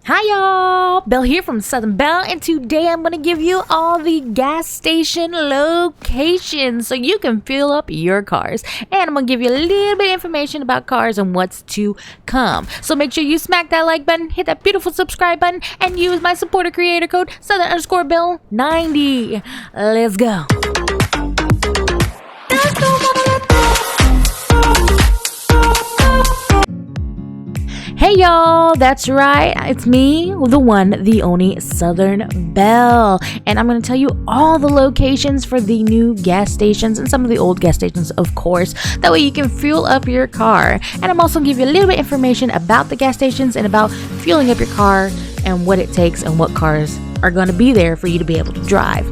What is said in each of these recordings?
Hi y'all, Belle here from Southern Belle, and today I'm going to give you all the gas station locations so you can fill up your cars. And I'm going to give you a little bit of information about cars and what's to come. So make sure you smack that like button, hit that beautiful subscribe button, and use my supporter creator code Southern_Belle90. Let's go. Hey y'all, that's right, it's me, the one, the only Southern Belle, and I'm going to tell you all the locations for the new gas stations and some of the old gas stations, of course. That way you can fuel up your car, and I'm also going to give you a little bit of information about the gas stations and about fueling up your car and what it takes and what cars are going to be there for you to be able to drive.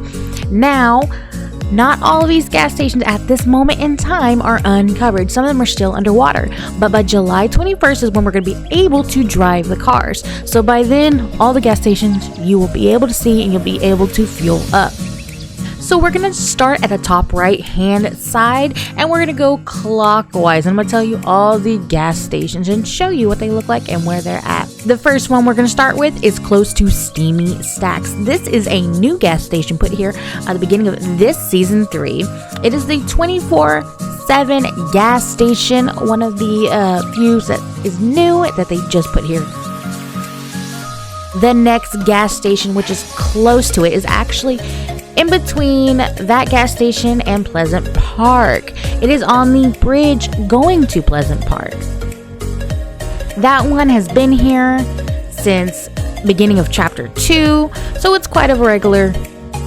Now, not all of these gas stations at this moment in time are uncovered. Some of them are still underwater. But by July 21st is when we're going to be able to drive the cars. So by then, all the gas stations you will be able to see and you'll be able to fuel up. So we're going to start at the top right hand side and we're going to go clockwise. And I'm going to tell you all the gas stations and show you what they look like and where they're at. The first one we're going to start with is close to Steamy Stacks. This is a new gas station put here at the beginning of this season 3. It is the 24/7 gas station, one of the few that is new that they just put here. The next gas station, which is close to it, is actually in between that gas station and Pleasant Park. It is on the bridge going to Pleasant Park. That one has been here since beginning of chapter 2, so it's quite a regular,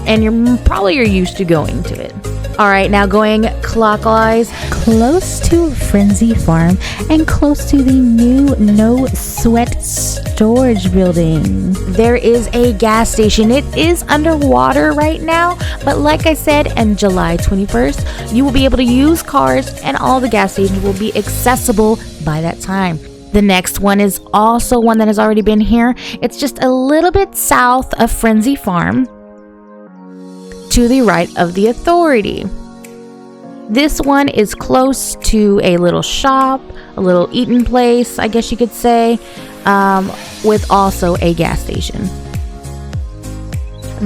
and you're used to going to it. Alright, now going clockwise, close to Frenzy Farm and close to the new No Sweat storage building. There is a gas station. It is underwater right now, but like I said, on July 21st, you will be able to use cars and all the gas stations will be accessible by that time. The next one is also one that has already been here. It's just a little bit south of Frenzy Farm, to the right of the Authority. This one is close to a little shop, a little eating place, I guess you could say, with also a gas station.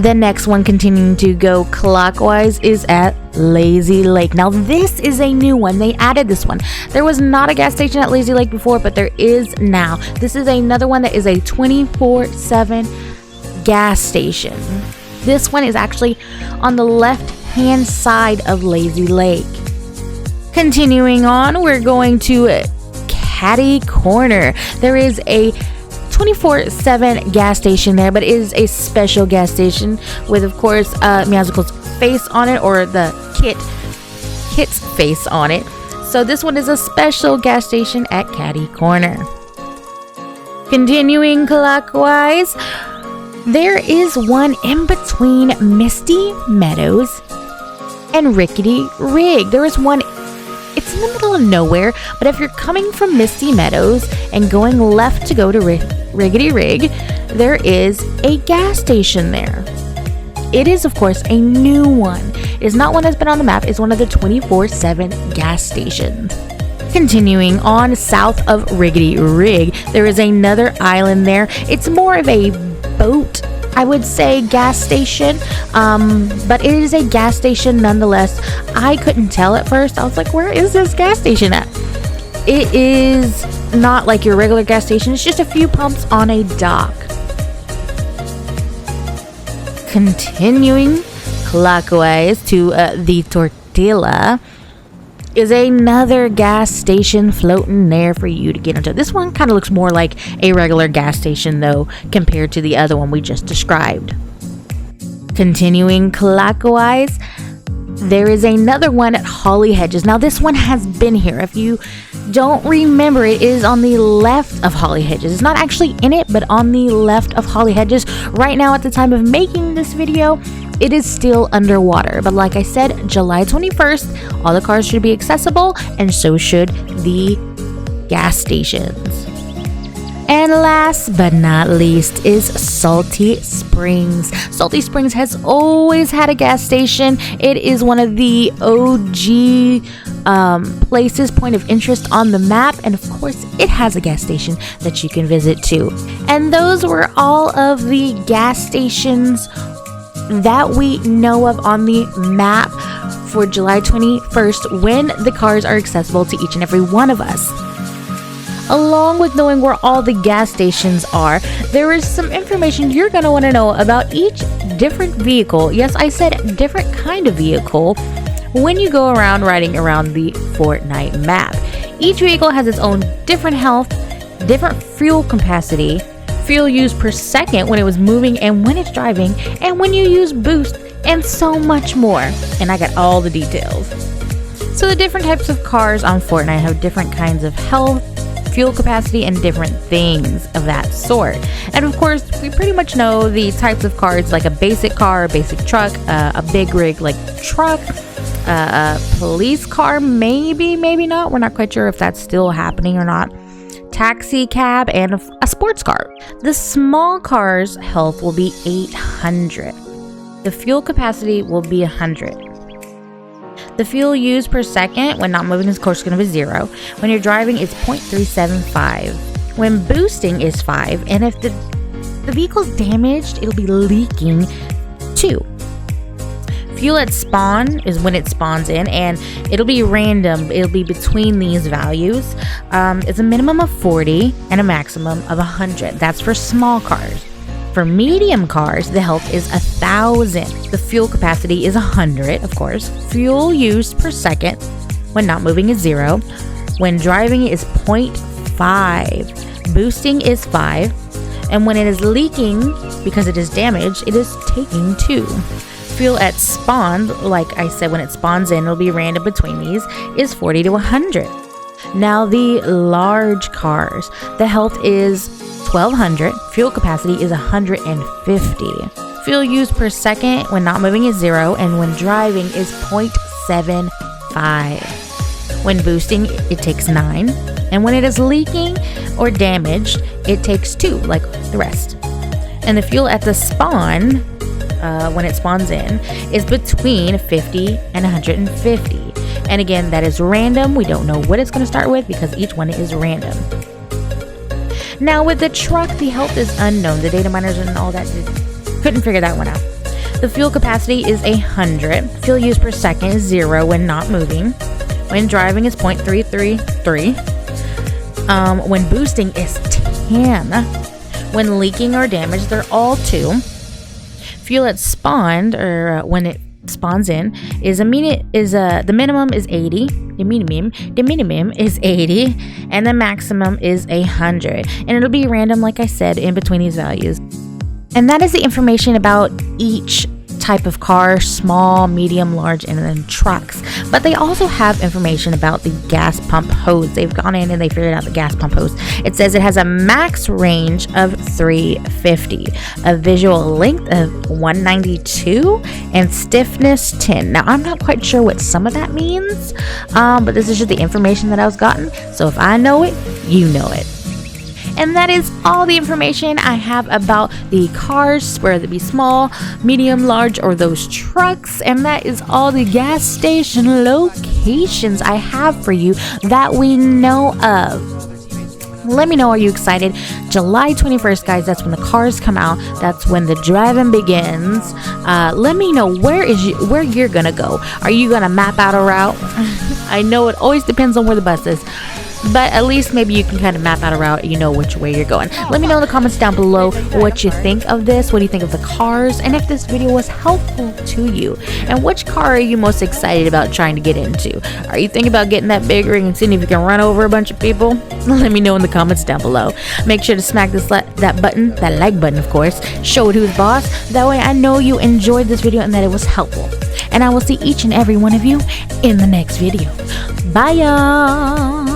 The next one, continuing to go clockwise, is at Lazy Lake. Now this is a new one. They added this one. There was not a gas station at Lazy Lake before, but there is now. This is another one that is a 24/7 gas station. This one is actually on the left-hand side of Lazy Lake. Continuing on, we're going to Catty Corner. There is a 24/7 gas station there, but it is a special gas station with, of course, Meowsicle's face on it, or the Kit's face on it. So this one is a special gas station at Catty Corner. Continuing clockwise, there is one in between Misty Meadows and Rickety Rig. There is one, it's in the middle of nowhere, but if you're coming from Misty Meadows and going left to go to Rickety Rig, there is a gas station there. It is, of course, a new one. It is not one that's been on the map. It's one of the 24/7 gas stations. Continuing on south of Rickety Rig, there is another island there. It's more of a boat, I would say, gas station, but it is a gas station nonetheless. I couldn't tell at first. I was like, where is this gas station at? It is not like your regular gas station. It's just a few pumps on a dock. Continuing clockwise to the Tortilla is another gas station floating there for you to get into. This one kind of looks more like a regular gas station though, compared to the other one we just described. Continuing clockwise, there is another one at Holly Hedges. Now this one has been here. If you don't remember, it is on the left of Holly Hedges. It's not actually in it, but on the left of Holly Hedges. Right now, at the time of making this video, it is still underwater. But like I said, July 21st, all the cars should be accessible, and so should the gas stations. And last but not least is Salty Springs. Salty Springs has always had a gas station. It is one of the OG places, point of interest on the map, and of course it has a gas station that you can visit too. And those were all of the gas stations that we know of on the map for July 21st, when the cars are accessible to each and every one of us. Along with knowing where all the gas stations are, there is some information you're going to want to know about each different vehicle. Yes, I said different kind of vehicle when you go around riding around the Fortnite map. Each vehicle has its own different health, different fuel capacity, fuel use per second when it was moving and when it's driving, and when you use boost, and so much more. And I got all the details. So the different types of cars on Fortnite have different kinds of health, fuel capacity, and different things of that sort. And of course, we pretty much know the types of cars, like a basic car, a basic truck, a big rig like truck, a police car, maybe not. We're not quite sure if that's still happening or not. Taxi cab, and a sports car. The small car's health will be 800. The fuel capacity will be 100. The fuel used per second when not moving is of course going to be 0. When you're driving, it's 0.375. When boosting is 5, and if the vehicle's damaged, it'll be leaking 2. Fuel at spawn is when it spawns in, and it'll be random. It'll be between these values. It's a minimum of 40 and a maximum of 100. That's for small cars. For medium cars, the health is 1,000. The fuel capacity is 100, of course. Fuel used per second when not moving is 0. When driving is 0.5. Boosting is 5. And when it is leaking, because it is damaged, it is taking 2. Fuel at spawn, like I said, when it spawns in, it'll be random between these, is 40 to 100. Now the large cars, the health is 1,200, fuel capacity is 150. Fuel used per second when not moving is 0, and when driving is 0.75. When boosting, it takes 9, and when it is leaking or damaged, it takes 2, like the rest. And the fuel at the spawn, when it spawns in, is between 50 and 150. And again, that is random. We don't know what it's going to start with because each one is random. Now with the truck, the health is unknown. The data miners and all that couldn't figure that one out. The fuel capacity is 100. Fuel used per second is 0 when not moving. When driving is 0.333. When boosting is 10. When leaking or damaged, they're all 2. Fuel at spawned, or when it spawns in, is the minimum is 80. The minimum is 80, and the maximum is 100. And it'll be random, like I said, in between these values. And that is the information about each type of car: small, medium, large, and then trucks. But they also have information about the gas pump hose. They've gone in and they figured out the gas pump hose. It says it has a max range of 350, a visual length of 192, and stiffness 10. Now I'm not quite sure what some of that means, but this is just the information that I was gotten. So if I know it, you know it. And that is all the information I have about the cars, whether it be small, medium, large, or those trucks. And that is all the gas station locations I have for you that we know of. Let me know, are you excited? July 21st, guys, that's when the cars come out. That's when the driving begins. Let me know where you're gonna go. Are you gonna map out a route? I know it always depends on where the bus is, but at least maybe you can kind of map out a route. You know which way you're going. Let me know in the comments down below what you think of this. What do you think of the cars? And if this video was helpful to you. And which car are you most excited about trying to get into? Are you thinking about getting that big rig and seeing if you can run over a bunch of people? Let me know in the comments down below. Make sure to smack that button, that like button, of course. Show it who's boss. That way I know you enjoyed this video and that it was helpful. And I will see each and every one of you in the next video. Bye, y'all.